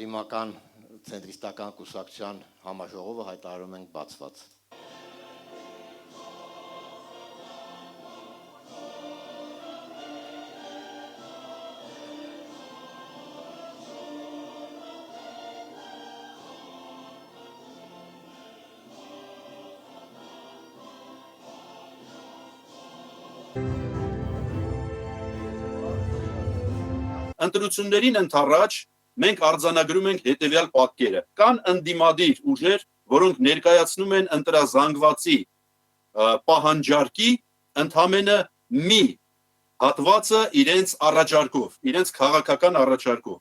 Համադիմական ցենտրիստական կուսակցության համաժողովը հայտարարում ենք բացված։ Ընտրություններին ընդառաջ մենք արձանագրում ենք հետևյալ պատկերը. կան ընդդիմադիր ուժեր, որոնք ներկայացնում են ընտրազանգվածի պահանջարկի ընդամենը մի հատվածը իրենց առաջարկով, իրենց քաղաքական առաջարկով։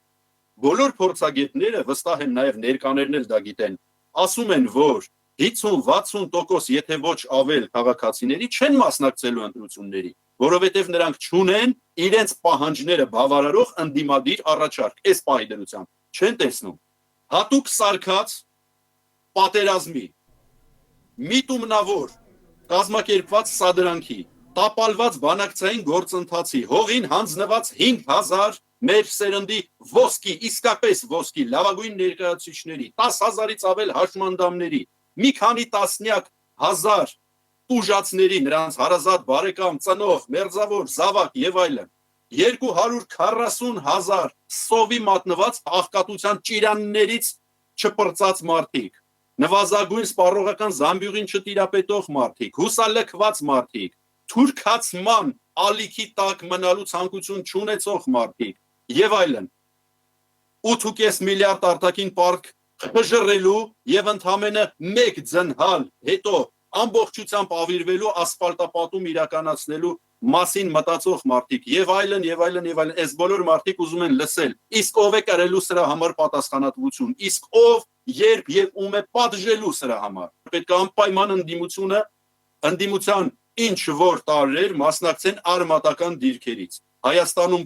Բոլոր փորձագետները, վստահ եմ նաև ներկաներն էլ դա գիտեն, ասում են, որ 50-60% եթե ոչ ավել քաղաքացիների չեն մասնակցելու ընտրությունների, որովհետև նրանք չունեն իրենց պահանջները բավարարող ընդդիմադիր առաջարկ, այս պահի դրությամբ չեն տեսնում։ Հատուկ սարքած պատերազմի, միտումնավոր կազմակերպված սադրանքի, տապալված բանակցային գործընթացի, հողին հանձնված 5000 մեր սերնդի ոսկի, իսկապես ոսկի, լավագույն ներկայացուցիչների, 10,000-ից ավել հաշմանդամների, մի քանի տասնյակ հազար տուժածների, նրանց հարազատ, բարեկամ, ծնող, մերձավոր, զավակ եւ այլն, 240,000 սովի մատնված աղքատության ճիրաններից չպրծած մարդիկ, նվազագույն սպառողական զամբյուղին չտիրապետող մարդիկ, հուսալքված մարդիկ, թուրքացման ալիքի տակ մնալու ցանկություն չունեցող մարդիկ եւ այլն, 8.5 միլիարդ արտաքին պարկ խժռելու եւ ընդամենը մեկ ձնհալ հետո ամբողջությամբ ավիրվելու ասֆալտապատում իրականացնելու մասին մտածող մարդիկ եւ այլն եւ այլն եւ այլն, այս բոլոր մարդիկ ուզում են լսել, իսկ ով է կրելու սրա համար պատասխանատվություն, իսկ ով, երբ եւ ում է պատժելու սրա համար։ Պետք է անպայման ընդդիմության ինչ որ տարրեր մասնակցեն արմատական դիրքերից։ Հայաստանում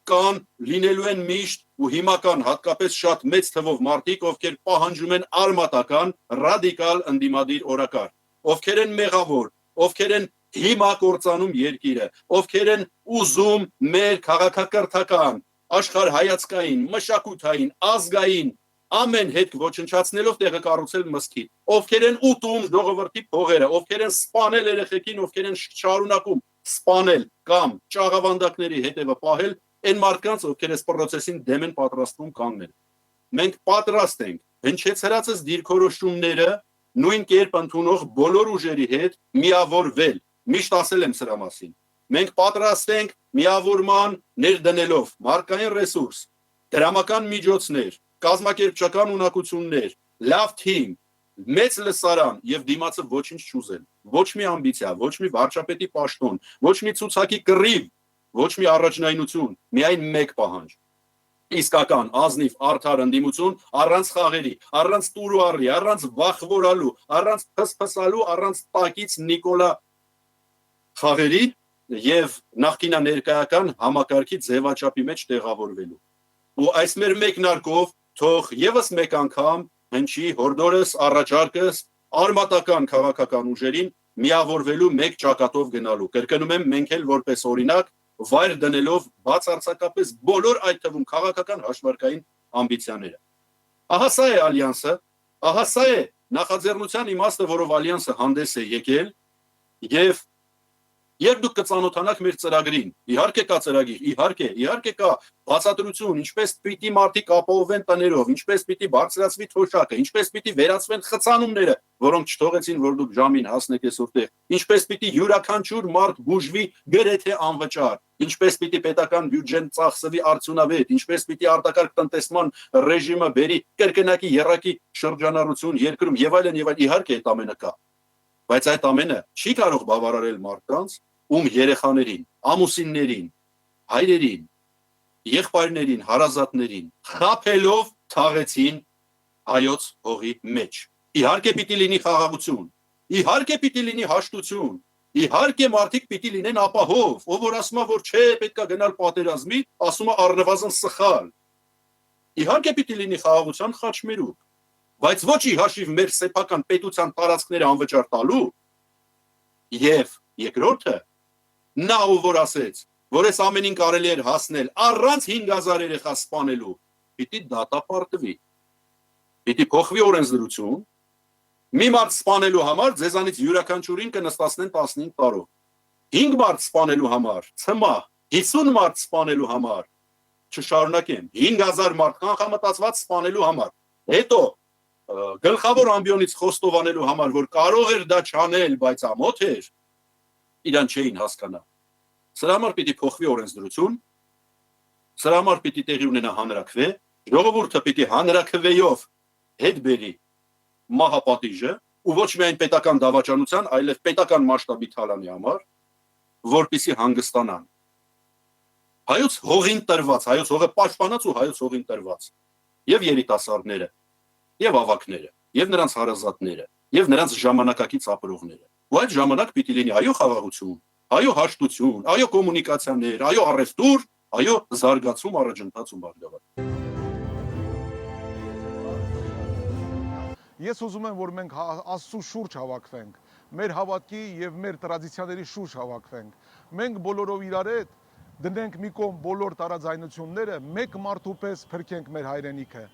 կան, լինելու են միշտ ու հիմա կան հատկապես շատ մեծ թվով մարդիկ, ովքեր պահանջում են արմատական, ռադիկալ ընդդիմադիր օրակարգ, ովքեր են մեղավոր, ովքեր են հիմա կործանում երկիրը, ովքեր են ուզում մեր քաղաքակրթական, աշխարհայացքային, մշակութային, ազգային ամեն հետ ոչնչացնելով տեղը կառուցել մզկիթ, ովքեր են ուտում ժողովրդի փողերը, ովքեր են սպանել երեխեքին, ովքեր են շարունակում սպանել կամ ճաղավանդակների հետևը պահել, այն մարդկանց, ովքեր այս պրոցեսին դեմ են պատրաստվում կանգնել։ Մենք պատրաստ ենք հնչեցրածս դիրքորոշումները նույն կերպ ընդունող բոլոր ուժերի հետ միավորվել, միշտ ասել եմ սրա մասին։ Մենք պատրաստ ենք միավորման ներդնելով մարդկային ռեսուրս, դրամական միջոցներ, կազմակերպչական ունակություններ, լավ թիմ, մեծ լսարան եւ դիմացը ոչինչ չուզել, ոչ մի ամբիցիա, ոչ մի վարչապետի պաշտոն, ոչ մի ցուցակի կռիվ, ոչ մի առաջնայնություն, միայն մեկ պահանջ։ Իսկական ազնիվ արդար ընդդիմություն առանց խաղերի, առանց տուրուարի, առանց վախվորալու, առանց փսփսալու, առանց տակից Նիկոլա խաղերի եւ նախկինաներկայական համակարգի ձևաչափի մեջ տեղավորվելու։ Ու այս մեր մեկնարկով թող եւս մեկ անգամ հնչի հորդորս առաջարկս արմատական քաղաքական ուժերին միավորվելու մեկ ճակատով գնալու։ Կրկնում եմ, մենք էլ որպես օրինակ վայր դնելով բացարձակապես բոլոր այդ թվում քաղաքական հաշվարկային ամբիցիաները։ Ահա սա է ալյանսը, ահա սա է նախաձեռնության իմաստը, որով ալյանսը հանդես է եկել եւ երբ դուք կծանոթանաք մեր ծրագրին, իհարկե կա ծրագիր, իհարկե կա բացատրություն, ինչպես պիտի մարդիկ ապահովեն տներով, ինչպես պիտի բարձրացվի թոշակը, ինչպես պիտի վերացվեն խցանումները, որոնք չթողեցին, որ դուք ժամին հասնեք այսօրտեղ, ինչպես պիտի յուրաքանչյուր մարդ բուժվի գրեթե անվճար, ինչպես պիտի պետական բյուջեն ծախսվի արդյունավետ, ինչպես պիտի արտակարգ տնտեսման ռեժիմը բերի կրկնակի եռակի շրջանառություն երկրում եւ այլն, իհարկե այդ ամենը կա։ Բայց այդ ամենը չի կարող բավարարել մարդկանց, ում երեխաներին, ամուսիններին, հայրերին, եղբայրներին, հարազատներին խաբելով թաղեցին հայոց հողի մեջ։ Իհարկե պիտի լինի խաղաղություն, իհարկե պիտի լինի հաշտություն, իհարկե մարդիկ պիտի լինեն ապահով, ով որ ասում է, որ չէ, պետքա գնալ պատերազմի, ասում է առնվազն սխալ։ Իհարկե պիտի լինի խաղաղության խաչմերուկ, բայց ոչ ի հաշիվ մեր սեփական պետության տարածքները անվճար տալու եւ երկրորդը նա ով որ ասեց, որ այս ամենին կարելի էր հասնել առանց 5000 երեխա սպանելու, պիտի դատապարտվի։ Պիտի փոխվի օրենսդրություն։ Մի մարդ սպանելու համար ձեզանից յուրաքանչյուրին կնստացնեն 15 տարով։ 5 մարդ սպանելու համար, ցմա 50 մարդ սպանելու համար, չշարունակեմ, 5000 մարդ կանխամտածված սպանելու համար։ Հետո գլխավոր ամբիոնից խոստովանելու համար, որ կարող էր դա չանել, բայց ամոթ էր, իրան չէին հասկանա։ Սրա համար պիտի փոխվի օրենսդրություն, սրա համար պիտի տեղի ունենա հանրաքվե, ժողովուրդը պիտի հանրաքվեով հետ բերի մահապատիժը, ու ոչ միայն պետական դավաճանության, այլև պետական մասշտաբի թալանի համար, որպեսզի հանգստանան։ Հայոց հողին տրված, հայոց հողը պաշտպանած ու հայոց հողին տրված, եւ երիտասարդները, եւ ավակները, եւ նրանց հարազատները, եւ նրանց ժամանակակից ապրողները։ Ու այդ ժամանակ պիտի լինի այո խաղաղություն, այո հաշտություն, այո կոմունիկացիաներ, այո առևտուր, այո զարգացում, առաջընթաց ու բարգավաճ։ Ես ուզում եմ, որ մենք Աստծո շուրջ հավաքվենք, մեր հավատքի եւ մեր տրադիցիաների շուրջ հավաքվենք։ Մենք բոլորով իրար հետ դնենք մի կողմ բոլոր տարաձայնությունները, մեկ մարդու պես փրկենք մեր հայրենիքը։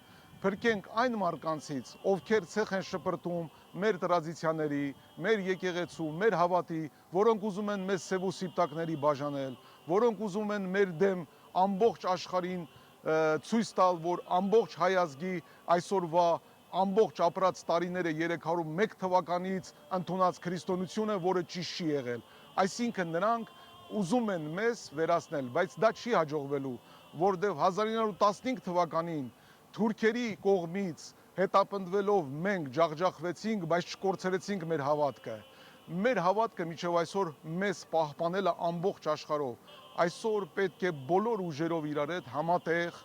Փրկենք այն մարկանցից, ովքեր ցեխ են շպրտում մեր տրադիցիաների, մեր եկեղեցու, մեր հավատի, որոնք ուզում են մեզ սև ու սիպտակների բաժանել, որոնք ուզում են մեր դեմ ամբողջ աշխարհին ցույց տալ, որ ամբողջ հայ ազգի այսօրվա ամբողջ ապրած տարիները 301 թվականից ընդունած քրիստոնեությունը, որը ճիշտ չի եղել։ Այսինքն նրանք ուզում են մեզ վերացնել, բայց դա չի հաջողվելու, որտեղ 1915 թվականին թուրքերի կողմից հետապնդվելով մենք ջախջախվեցինք, բայց չկորցրեցինք մեր հավատքը։ Մեր հավատքը մինչև այսօր մեզ պահպանել է ամբողջ աշխարհով։ Այսօր պետք է բոլոր ուժերով իրար հետ համատեղ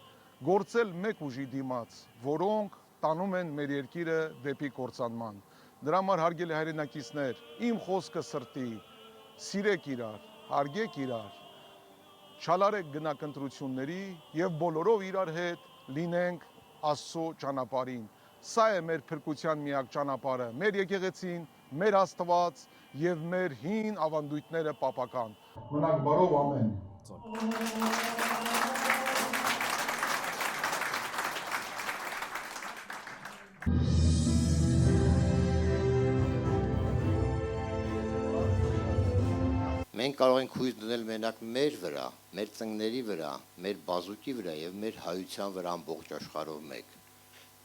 գործել մեկ ուժի դիմաց, որոնք տանում են մեր երկիրը դեպի կործանման։ Դրա համար հարգելի հայրենակիցներ, իմ խոսքը սրտի, սիրեք իրար, հարգեք իրար, չալարեք գնակընտրությունների եւ բոլորով իրար հետ լինենք Աստծո ճանապարհին։ Սա է մեր փրկության միակ ճանապարհը, մեր եկեղեցին, մեր Աստված եւ մեր հին ավանդույթները պապական։ Մնաք բարով, ամեն։ Մենք կարող ենք հույս դնել մենակ մեր վրա, մեր ծնկների վրա, մեր բազուկի վրա եւ մեր հայության վրա ամբողջ աշխարհով մեկ։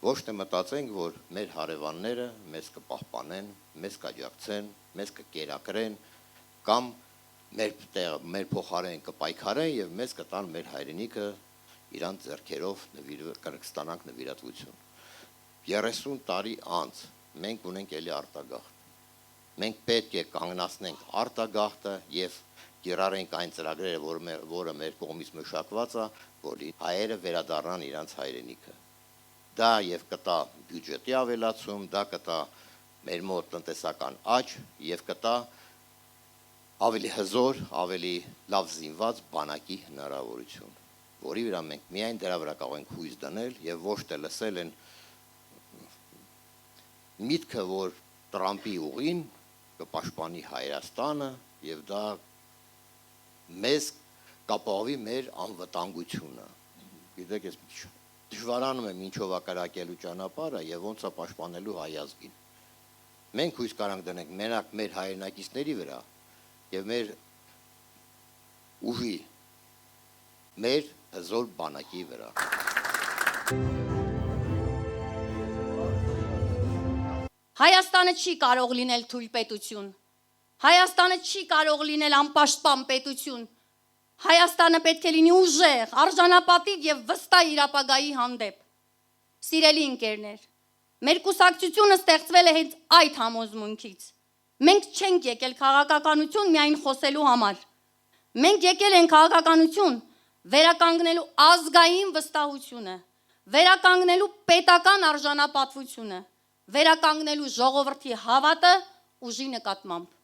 Ոչ թե մտածենք, որ մեր հարևանները մեզ կպահպանեն, մեզ կաջակցեն, մեզ կկերակրեն կամ մեր փոխարեն կպայքարեն եւ մեզ կտան մեր հայրենիքը իրանց ձեռքերով կստանանք նվիրատվություն։ 30 տարի անց մենք ունենք ելի արտագաղթ։ Մենք պետք է կանգնացնենք արտագաղթը եւ կիրառենք այն ծրագրերը, որը մեր կողմից մշակված է, որ հայերը վերադառնան իրանց հայրենիքը։ Դա եւ կտա բյուջետի ավելացում, դա կտա մեր մոտ տնտեսական աճ եւ կտա ավելի հզոր, ավելի լավ զինված բանակի հնարավորություն, որի վրա մենք միայն դրա վրա կարող ենք հույս դնել եւ ոչ թե լսել են միտքը, որ Տրամպի ուղին կպաշտպանի Հայաստանը եւ դա մեզ կապահովի մեր անվտանգությունը։ Գիտեք, ես դժվարանում եմ ինչով ակարակելու ճանապարհը եւ ոնց է պաշտպանելու հայ ազգին։ Մենք հույս կարանք դնենք մենակ մեր հայրենակիցների վրա եւ մեր ուժի, մեր հզոր բանակի վրա։ Հայաստանը չի կարող լինել թույլ պետություն, Հայաստանը չի կարող լինել անպաշտպան պետություն, Հայաստանը պետք է լինի ուժեղ, արժանապատիվ եւ վստահ իր ապագայի հանդեպ։ Սիրելի ընկերներ, մեր կուսակցությունը ստեղծվել է հենց այդ համոզմունքից։ Մենք չենք եկել քաղաքականություն միայն խոսելու համար։ Մենք եկել ենք քաղաքականություն վերականգնելու ազգային վստահությունը, վերականգնելու պետական արժանապատվությունը, վերականգնելու ժողովրդի հավատը ուժի նկատմամբ։